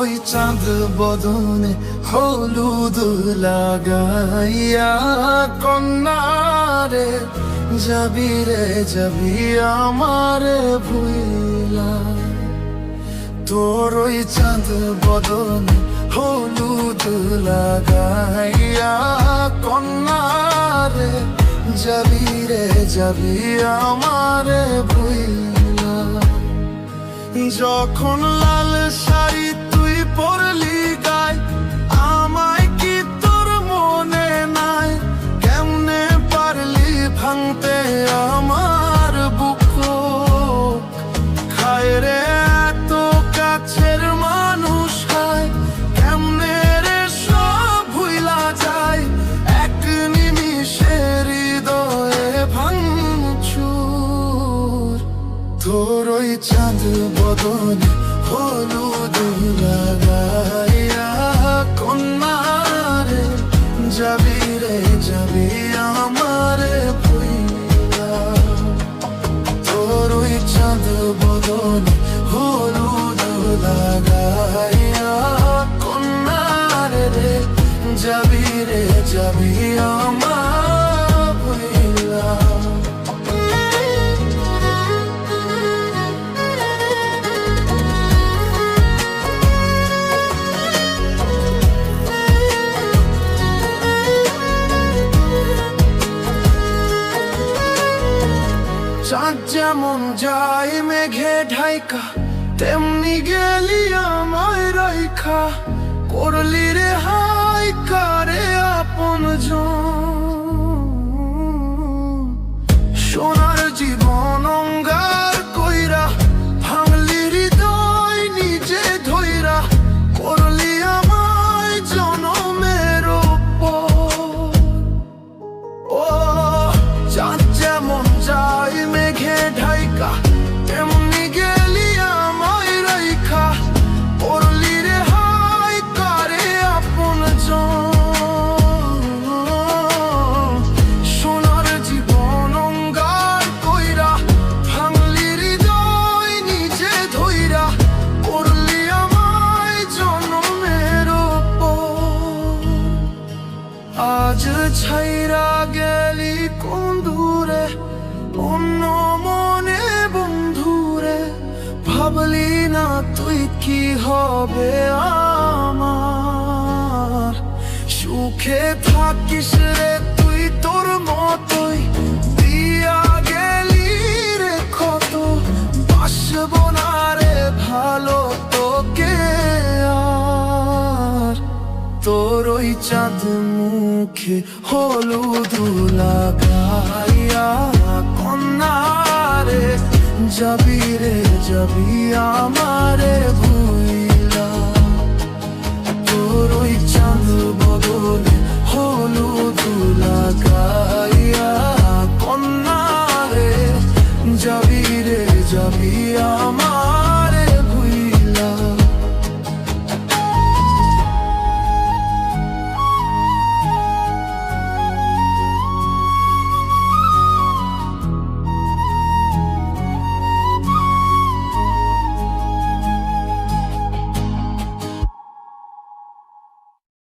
ওই চাঁদ বদনে হলুদ লাগাইয়া কন্যারে যাবি রে যাবি আমারে ভুইলা। তোর ওই চাঁদ বদনে হলুদ লাগাইয়া কন্যারে যাবি রে যাবি আমারে ভুইলা। যখন লাল শাড়ি তুই পরলি গায় আমায় কি তোর মনে নাই? কেমনে পারলি ভাঙতে আমার বুক? খায় রে এত কাছের মানুষ হায়, কেমনে রে সব ভুইলা যায়? এক নিমিষের হৃদয়ে ভাঙচুর। তোর ওই চাঁদ বদনে হলুদ লাগাইয়া কন্যারে যাবি রে যাবি আমারে ভুইলা। তোর ওই চাঁদ বদনে হলুদ লাগাইয়া কন্যারে রে যাবি রে যাবি আমার ভুইলা। চাঁদ যেমন যায় মেঘে ঢাইকা, তেমনি গেলি আমায় রাইখা। করলি রে হাই কারে আপনজন, সোনার জীবন অঙ্গার কইরা ভাঙলি হৃদয় নিজে ধইরা। করলি আমায় জনমের উপর। ও চাঁদ যেমন যায় মেঘে ঢাইকা, তেমনি গেলি আমায় রাইখা। করলি রে হাই কারে আপনজন, সোনার জীবন অঙ্গার কইরা ভাঙলি হৃদয় নিজে ধইরা। করলি আমায় জনমের উপর। আজ ছাইরা গেলি কোন দূরে অন্য মনে বন্ধুরে। ভাবলি না তুই কি হবে আমার? সুখে থাকিস রে তুই তোর মতোই, দিয়া গেলি রে ক্ষত। বাসব না রে ভালো তোকে আর। তোর ওই চাঁদ মুখে হলুদ লাগাইয়া কন্যারে যাবি রে যাবি আমারে ভুইলা।